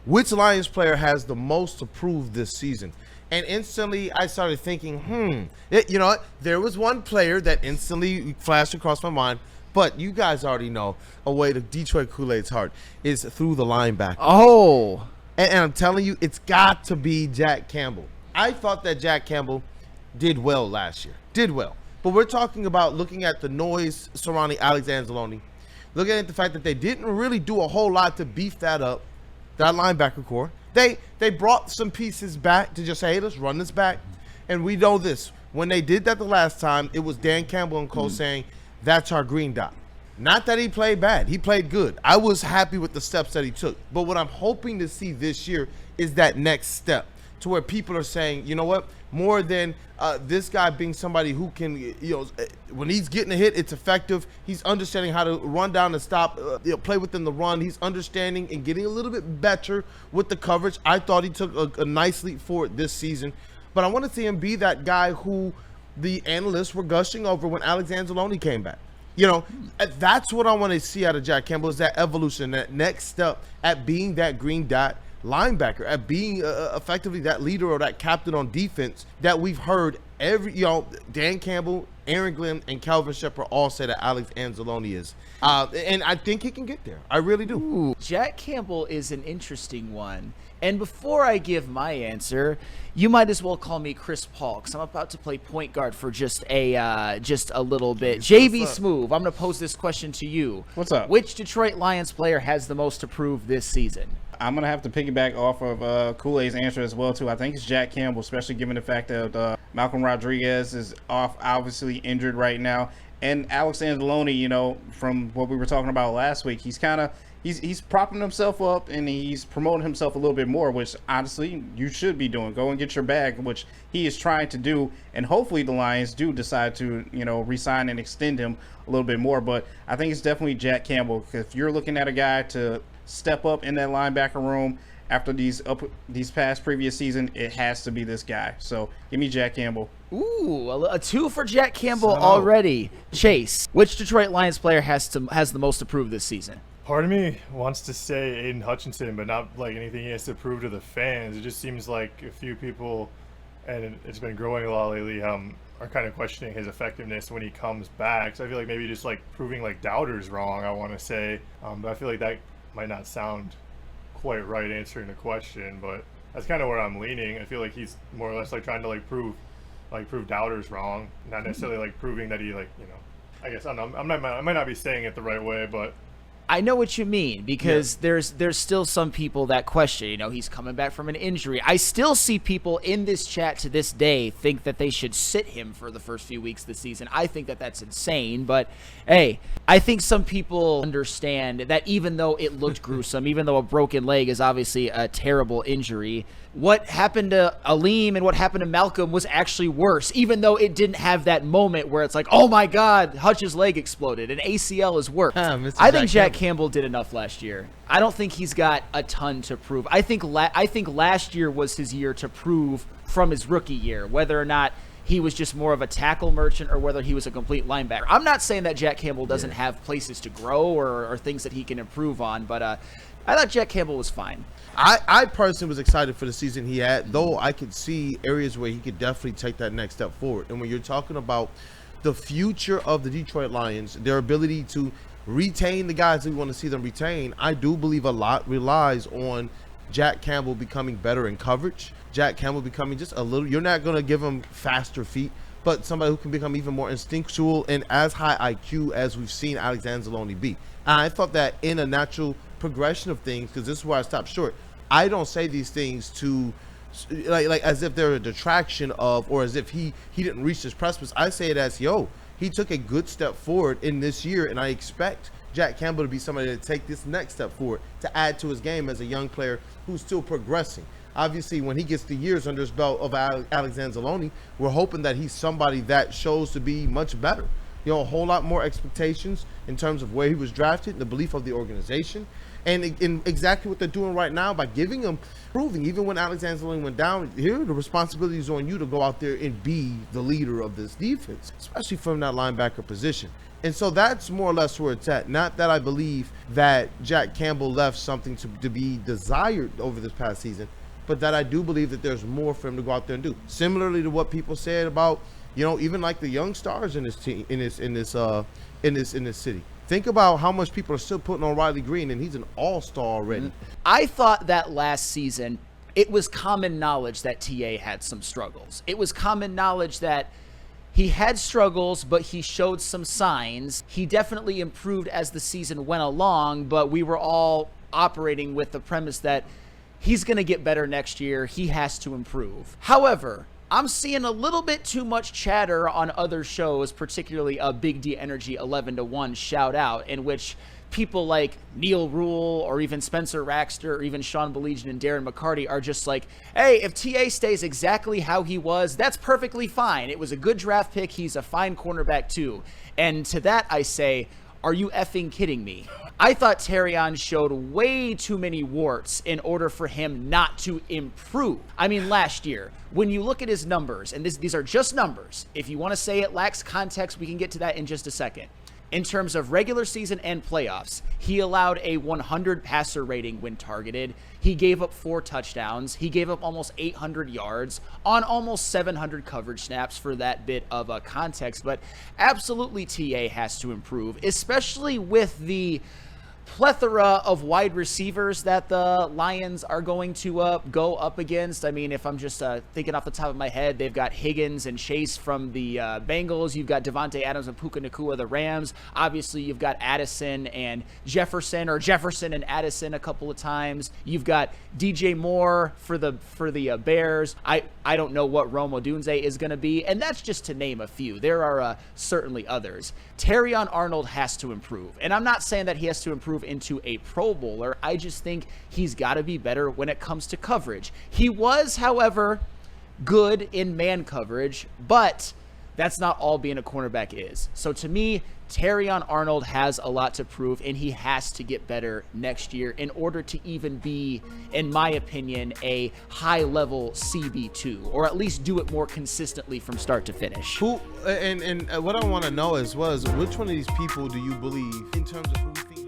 which Lions player has the most to prove this season? And instantly I started thinking, you know what? There was one player that instantly flashed across my mind, but you guys already know a way to Detroit Kool-Aid's heart is through the linebacker. Oh. And I'm telling you, it's got to be Jack Campbell. I thought that Jack Campbell did well last year. Did well. But we're talking about looking at the noise surrounding Alex Anzalone, looking at the fact that they didn't really do a whole lot to beef that up, that linebacker core. They brought some pieces back to just say, hey, let's run this back. And we know this. When they did that the last time, it was Dan Campbell and Co. saying, that's our green dot. Not that he played bad. He played good. I was happy with the steps that he took. But what I'm hoping to see this year is that next step to where people are saying, you know what, more than this guy being somebody who can, you know, when he's getting a hit, it's effective. He's understanding how to run down and stop, play within the run. He's understanding and getting a little bit better with the coverage. I thought he took a nice leap forward this season. But I want to see him be that guy who the analysts were gushing over when Alex Anzalone came back. You know, that's what I want to see out of Jack Campbell is that evolution, that next step at being that green dot linebacker, at being effectively that leader or that captain on defense that we've heard Dan Campbell, Aaron Glenn, and Calvin Shepard all say that Alex Anzalone is. And I think he can get there. I really do. Ooh, Jack Campbell is an interesting one. And before I give my answer, you might as well call me Chris Paul because I'm about to play point guard for just a little bit. JB Smoove, I'm going to pose this question to you. What's up? Which Detroit Lions player has the most to prove this season? I'm going to have to piggyback off of Kool-Aid's answer as well, too. I think it's Jack Campbell, especially given the fact that Malcolm Rodriguez is obviously injured right now. And Alex Anzalone, you know, from what we were talking about last week, he's propping himself up and he's promoting himself a little bit more, which honestly you should be doing. Go and get your bag, which he is trying to do. And hopefully the Lions do decide to, you know, re-sign and extend him a little bit more. But I think it's definitely Jack Campbell. If you're looking at a guy to step up in that linebacker room after these past previous season, it has to be this guy. So give me Jack Campbell. Ooh, a 2 for Jack Campbell already. Chase, which Detroit Lions player has the most to prove this season? Part of me wants to say Aiden Hutchinson, but not like anything he has to prove to the fans. It just seems like a few people, and it's been growing a lot lately, are kind of questioning his effectiveness when he comes back. So I feel like maybe just like proving like doubters wrong, I want to say. But I feel like that might not sound quite right answering the question, but that's kind of where I'm leaning. I feel like he's more or less like trying to prove doubters wrong, not necessarily like proving that he I guess I don't know. I might not be saying it the right way, but I know what you mean because there's still some people that question, you know, he's coming back from an injury. I still see people in this chat to this day think that they should sit him for the first few weeks this season. I think that that's insane, but hey, I think some people understand that even though it looked gruesome, even though a broken leg is obviously a terrible injury, what happened to Aleem and what happened to Malcolm was actually worse, even though it didn't have that moment where it's like, oh my God, Hutch's leg exploded. An ACL is worse. I think Jack Campbell did enough last year. I don't think he's got a ton to prove. I think last year was his year to prove from his rookie year, whether or not he was just more of a tackle merchant or whether he was a complete linebacker. I'm not saying that Jack Campbell doesn't have places to grow or things that he can improve on, but I thought Jack Campbell was fine. I personally was excited for the season he had, though I could see areas where he could definitely take that next step forward. And when you're talking about the future of the Detroit Lions, their ability to retain the guys that we want to see them retain, I do believe a lot relies on Jack Campbell becoming better in coverage. Jack Campbell becoming just a little, you're not going to give him faster feet, but somebody who can become even more instinctual and as high IQ as we've seen Alex Anzalone be. And I thought that in a natural progression of things, because this is where I stopped short. I don't say these things to like as if they're a detraction of, or as if he didn't reach this precipice. I say it as, he took a good step forward in this year, and I expect Jack Campbell to be somebody to take this next step forward, to add to his game as a young player who's still progressing. Obviously, when he gets the years under his belt of Alex Anzalone, we're hoping that he's somebody that shows to be much better. A whole lot more expectations in terms of where he was drafted, the belief of the organization. And exactly what they're doing right now by giving him, proving, even when Alex Anzalone went down, here the responsibility is on you to go out there and be the leader of this defense, especially from that linebacker position. And so that's more or less where it's at. Not that I believe that Jack Campbell left something to be desired over this past season, but that I do believe that there's more for him to go out there and do. Similarly to what people said about, even like the young stars in this team, in this city. Think about how much people are still putting on Riley Green, and he's an all-star already. I thought that last season, it was common knowledge that TA had some struggles. It was common knowledge that he had struggles, but he showed some signs. He definitely improved as the season went along, but we were all operating with the premise that he's going to get better next year. He has to improve. However, I'm seeing a little bit too much chatter on other shows, particularly a Big D Energy 11-1 shout out, in which people like Neil Rule or even Spencer Raxter or even Sean Belegian and Darren McCarty are just like, hey, if TA stays exactly how he was, that's perfectly fine. It was a good draft pick. He's a fine cornerback too. And to that I say, are you effing kidding me? I thought Terrion showed way too many warts in order for him not to improve. I mean, last year, when you look at his numbers, and these are just numbers, if you want to say it lacks context, we can get to that in just a second. In terms of regular season and playoffs, he allowed a 100 passer rating when targeted. He gave up 4 touchdowns. He gave up almost 800 yards on almost 700 coverage snaps for that bit of a context. But absolutely TA has to improve, especially with the plethora of wide receivers that the Lions are going to go up against. I mean, if I'm just thinking off the top of my head, they've got Higgins and Chase from the Bengals. You've got Devontae Adams and Puka Nacua, the Rams. Obviously, you've got Addison and Jefferson, or Jefferson and Addison a couple of times. You've got DJ Moore for the Bears. I don't know what Rome Odunze is going to be, and that's just to name a few. There are certainly others. Terrion Arnold has to improve, and I'm not saying that he has to improve into a Pro Bowler. I just think he's got to be better when it comes to coverage. He was, however, good in man coverage, but that's not all being a cornerback is. So to me, Terrion Arnold has a lot to prove, and he has to get better next year in order to even be, in my opinion, a high-level CB2, or at least do it more consistently from start to finish. Who and what I want to know as well is, which one of these people do you believe, in terms of who you think